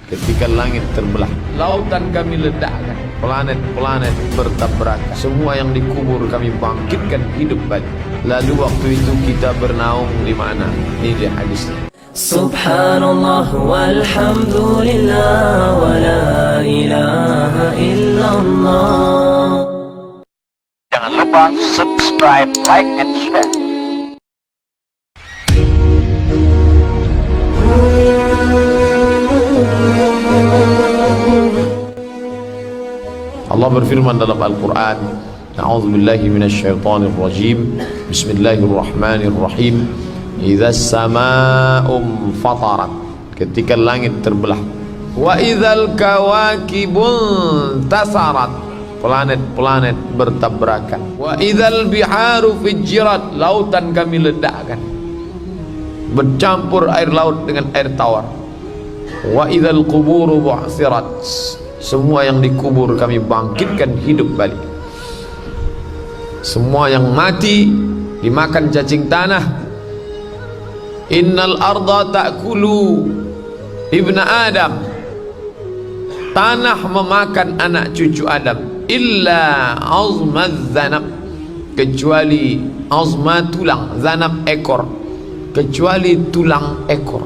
Ketika langit terbelah, lautan kami ledakkan, planet-planet bertabrakan, semua yang dikubur kami bangkitkan hidup balik. Lalu waktu itu kita bernaung di mana? Ini dia hadisnya. Subhanallah walhamdulillah wa la ilaha illallah. Jangan lupa subscribe, like, and share. Allah berfirman dalam Al-Quran, A'udzubillahi minasyaitonir rajim, Bismillahirrahmanirrahim. Idza as-samaa'u fatarat, ketika langit terbelah. Wa idzal kawakibun tasarat, planet-planet bertabrakan. Wa idzal biharu fujjirat, lautan kami ledakkan, bercampur air laut dengan air tawar. Wa idzal quburu bu'thirat, semua yang dikubur kami bangkitkan hidup balik. Semua yang mati dimakan cacing tanah. Innal arda ta'kulu ibna Adam, tanah memakan anak cucu Adam. Illa azmaz zanab, kecuali azma tulang, zanab ekor, kecuali tulang ekor.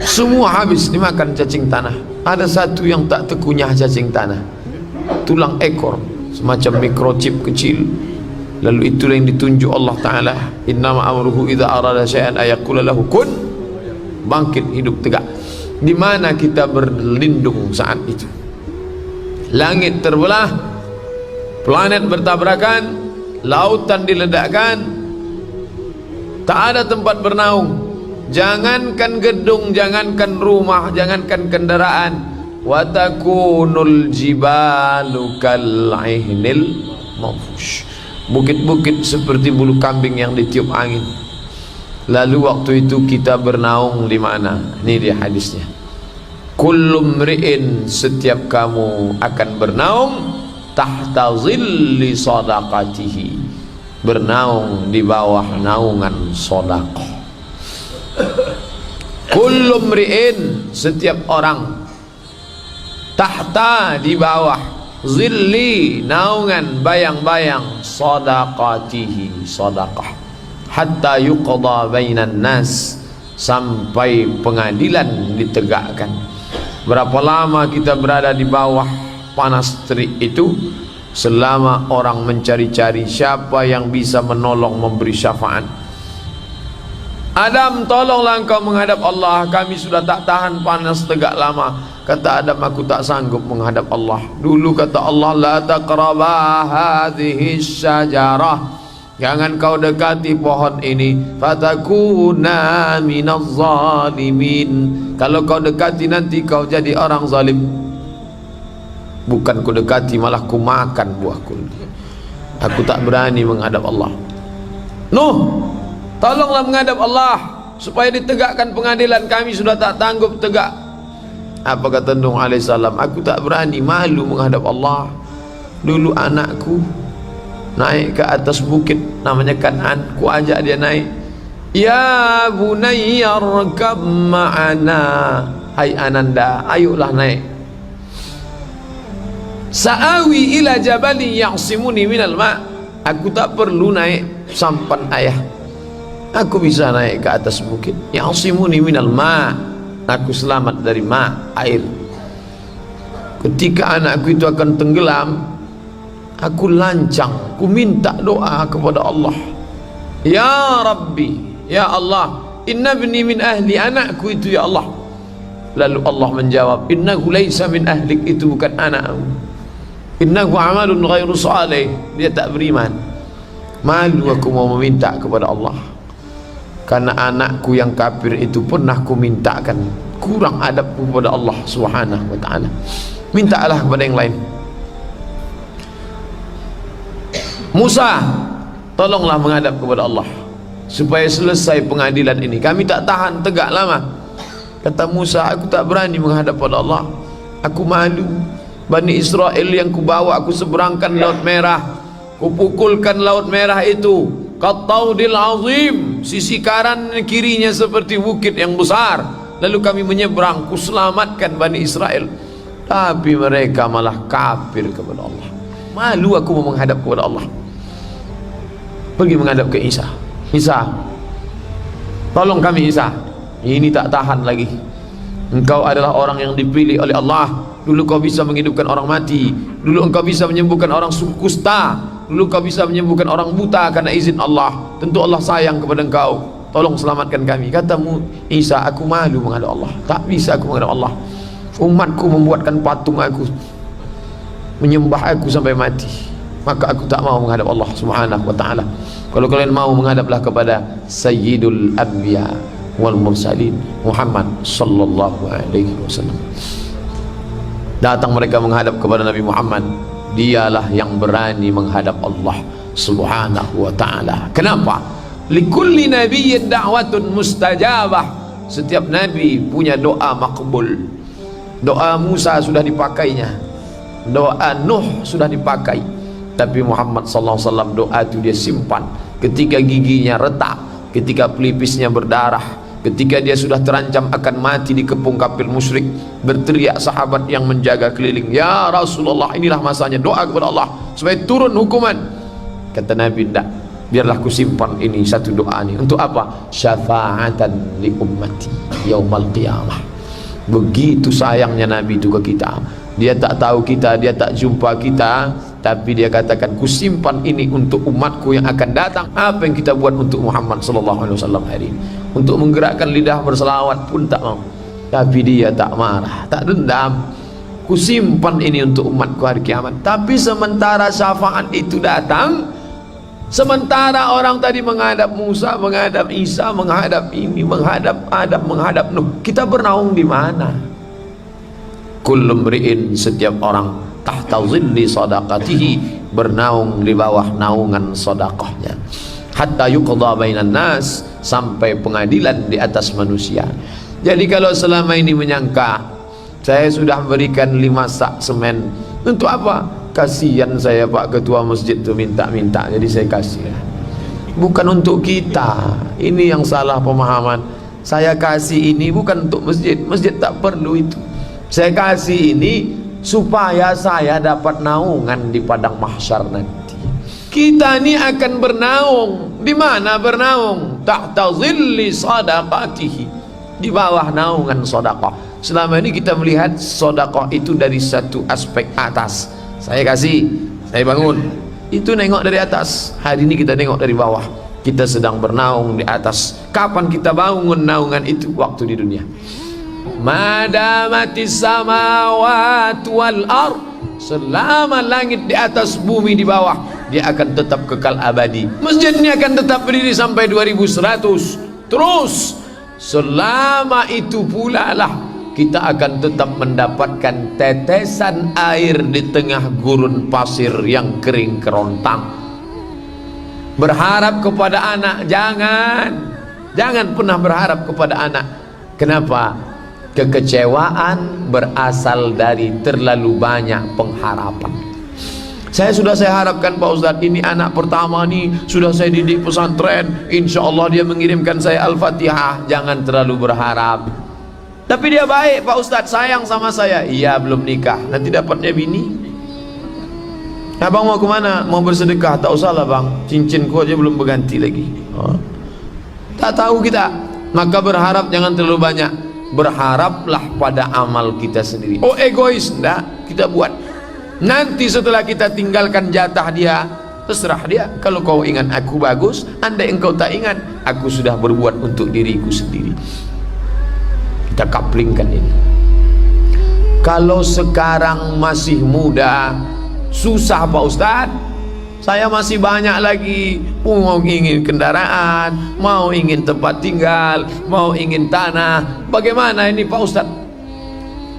Semua habis dimakan cacing tanah. Ada satu yang tak terkunyah cacing tanah, tulang ekor, semacam mikrochip kecil. Lalu itulah yang ditunjuk Allah Ta'ala, innama amruhu idza arada syai'an ayaqula lahu kun, bangkit hidup tegak. Di mana kita berlindung saat itu? Langit terbelah, planet bertabrakan, lautan diledakkan, tak ada tempat bernaung. Jangankan gedung, jangankan rumah, jangankan kendaraan. Wa takunul jibalu kal'ihnil manfush, bukit-bukit seperti bulu kambing yang ditiup angin. Lalu waktu itu kita bernaung di mana? Ini dia hadisnya. Kullu mri'in, setiap kamu akan bernaung tahta zilli sadaqatihi, bernaung di bawah naungan sedekah. Kullu mri'in, setiap orang, tahta, di bawah, zilli, naungan, bayang-bayang, sadaqatihi, sadaqah, hatta yuqda bainan nas, sampai pengadilan ditegakkan. Berapa lama kita berada di bawah panas terik itu? Selama orang mencari-cari siapa yang bisa menolong, memberi syafaat. Adam, tolonglah engkau menghadap Allah, kami sudah tak tahan panas tegak lama. Kata Adam, aku tak sanggup menghadap Allah. Dulu kata Allah, la taqraba hadhihi syajarah, jangan kau dekati pohon ini, fatakuna minaz zalimin, kalau kau dekati nanti kau jadi orang zalim. Bukan ku dekati, malah ku makan buahku. Aku tak berani menghadap Allah. Nuh, tolonglah menghadap Allah supaya ditegakkan pengadilan, kami sudah tak tanggup tegak. Apa kata Nuh alaihissalam? Aku tak berani, malu menghadap Allah. Dulu anakku naik ke atas bukit namanya Kan'an, ku ajak dia naik. Ya bunayya arkab ma'ana, hai Ananda, ayolah naik. Sa'awi ila jabalin ya'simuni minal ma', aku tak perlu naik sampan ayah, aku bisa naik ke atas bukit. Ya'simuni minal ma', aku selamat dari air. Ketika anakku itu akan tenggelam, aku lancang, aku minta doa kepada Allah. Ya Rabbi, ya Allah, inna ibni min ahli, anakku itu ya Allah. Lalu Allah menjawab, innahu laisa min ahlik, itu bukan anakmu. Innahu amalun ghairu salih, dia tak beriman. Malu aku mau meminta kepada Allah, karena anakku yang kafir itu pernah ku mintakan. Kurang adabku kepada Allah Subhanahu wa ta'ala. Mintalah kepada yang lain. Musa, tolonglah menghadap kepada Allah supaya selesai pengadilan ini, kami tak tahan tegak lama. Kata Musa, aku tak berani menghadap kepada Allah, aku malu. Bani Israel yang kubawa, aku seberangkan Laut Merah, kupukulkan Laut Merah itu Qattaudil azim, sisi kanan kirinya seperti bukit yang besar, lalu kami menyeberang, kuselamatkan Bani Israel. Tapi mereka malah kafir kepada Allah. Malu aku mau menghadap kepada Allah. Pergi menghadap ke Isa. Isa, tolong kami Isa, ini tak tahan lagi. Engkau adalah orang yang dipilih oleh Allah. Dulu kau bisa menghidupkan orang mati, dulu engkau bisa menyembuhkan orang suku kusta, dulu kau bisa menyembuhkan orang buta karena izin Allah. Tentu Allah sayang kepada engkau, tolong selamatkan kami. Katamu Isa, aku malu menghadap Allah, tak bisa aku menghadap Allah. Umatku membuatkan patung aku, menyembah aku sampai mati, maka aku tak mau menghadap Allah subhanahu wa ta'ala. Kalau kalian mau, menghadaplah kepada Sayyidul Anbiya wal Mursalin, Muhammad sallallahu alaihi wasallam. Datang mereka menghadap kepada Nabi Muhammad, dialah yang berani menghadap Allah subhanahu wa ta'ala. Kenapa? Likulli nabiyyin da'watun mustajabah. Setiap nabi punya doa makbul. Doa Musa sudah dipakainya, doa Nuh sudah dipakai, tapi Muhammad sallallahu alaihi wasallam doa itu dia simpan. Ketika giginya retak, ketika pelipisnya berdarah, ketika dia sudah terancam akan mati dikepung kafir musyrik, berteriak sahabat yang menjaga keliling, ya Rasulullah, inilah masanya doa kepada Allah supaya turun hukuman. Kata Nabi, tidak, biarlah ku simpan ini satu doa ini. Untuk apa? Syafa'atan li ummati yaumal qiyamah. Begitu sayangnya Nabi itu ke kita. Dia tak tahu kita, dia tak jumpa kita, tapi dia katakan, ku simpan ini untuk umatku yang akan datang. Apa yang kita buat untuk Muhammad sallallahu alaihi wasallam hari ini? Untuk menggerakkan lidah berselawat pun tak mau. Tapi dia tak marah, tak dendam. Ku simpan ini untuk umatku hari kiamat. Tapi sementara syafaat itu datang, sementara orang tadi menghadap Musa, menghadap Isa, menghadap ini, menghadap Adam, menghadap Nuh, kita bernaung di mana? Kullu mri'in, setiap orang, tahta zilli sadaqatihi, bernaung di bawah naungan sedekahnya. Hatta yuqda bainan nas, sampai pengadilan di atas manusia. Jadi kalau selama ini menyangka saya sudah berikan 5 sak semen, untuk apa? Kasihan saya Pak Ketua Masjid tu minta-minta, jadi saya kasih. Bukan untuk kita, ini yang salah pemahaman. Saya kasih ini bukan untuk masjid, masjid tak perlu itu. Saya kasih ini supaya saya dapat naungan di padang mahsyar nanti. Kita ini akan bernaung. Di mana bernaung? Tahta zilli sadaqatihi, di bawah naungan sedekah. Selama ini kita melihat sedekah itu dari satu aspek atas. Saya kasih, saya bangun, itu nengok dari atas. Hari ini kita nengok dari bawah. Kita sedang bernaung di atas. Kapan kita bangun naungan itu? Waktu di dunia. Madamatis samawati wal ard, selama langit di atas, bumi di bawah, dia akan tetap kekal abadi. Masjid ini akan tetap berdiri sampai 2100. Terus selama itu pula lah kita akan tetap mendapatkan tetesan air di tengah gurun pasir yang kering kerontang. Berharap kepada anak, jangan pernah berharap kepada anak. Kenapa? Kekecewaan berasal dari terlalu banyak pengharapan. Saya harapkan Pak Ustadz, ini anak pertama nih, sudah saya didik pesantren, insya Allah dia mengirimkan saya Al-Fatihah. Jangan terlalu berharap. Tapi dia baik Pak Ustadz, sayang sama saya. Iya, belum nikah, nanti dapatnya bini. Abang mau kemana? Mau bersedekah? Tak usah lah bang, cincinku aja belum berganti lagi. Tak tahu kita. Maka berharap jangan terlalu banyak. Berharaplah pada amal kita sendiri. Oh egois, enggak, kita buat. Nanti setelah kita tinggalkan jatah dia, terserah dia. Kalau kau ingat aku bagus, andai engkau tak ingat, aku sudah berbuat untuk diriku sendiri. Kita kaplingkan ini. Kalau sekarang masih muda, susah Pak Ustadz. Saya masih banyak lagi, mau ingin kendaraan, mau ingin tempat tinggal, mau ingin tanah. Bagaimana ini Pak Ustadz?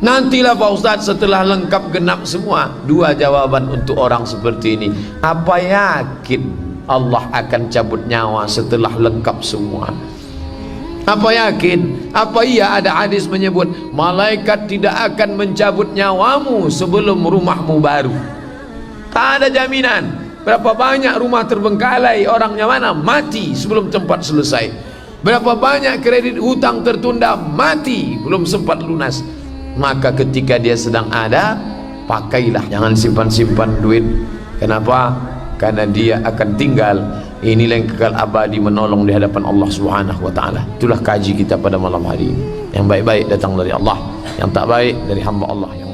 Nantilah Pak Ustadz setelah lengkap genap semua. 2 jawaban untuk orang seperti ini. Apa yakin Allah akan cabut nyawa setelah lengkap semua? Apa yakin? Apa iya ada hadis menyebut malaikat tidak akan mencabut nyawamu sebelum rumahmu baru? Tak ada jaminan. Berapa banyak rumah terbengkalai, orangnya mana? Mati sebelum tempat selesai. Berapa banyak kredit hutang tertunda mati belum sempat lunas. Maka ketika dia sedang ada, pakailah, jangan simpan-simpan duit. Kenapa? Karena dia akan tinggal. Inilah yang kekal abadi, menolong di hadapan Allah Subhanahu wa taala. Itulah kaji kita pada malam hari ini. Yang baik-baik datang dari Allah, yang tak baik dari hamba Allah.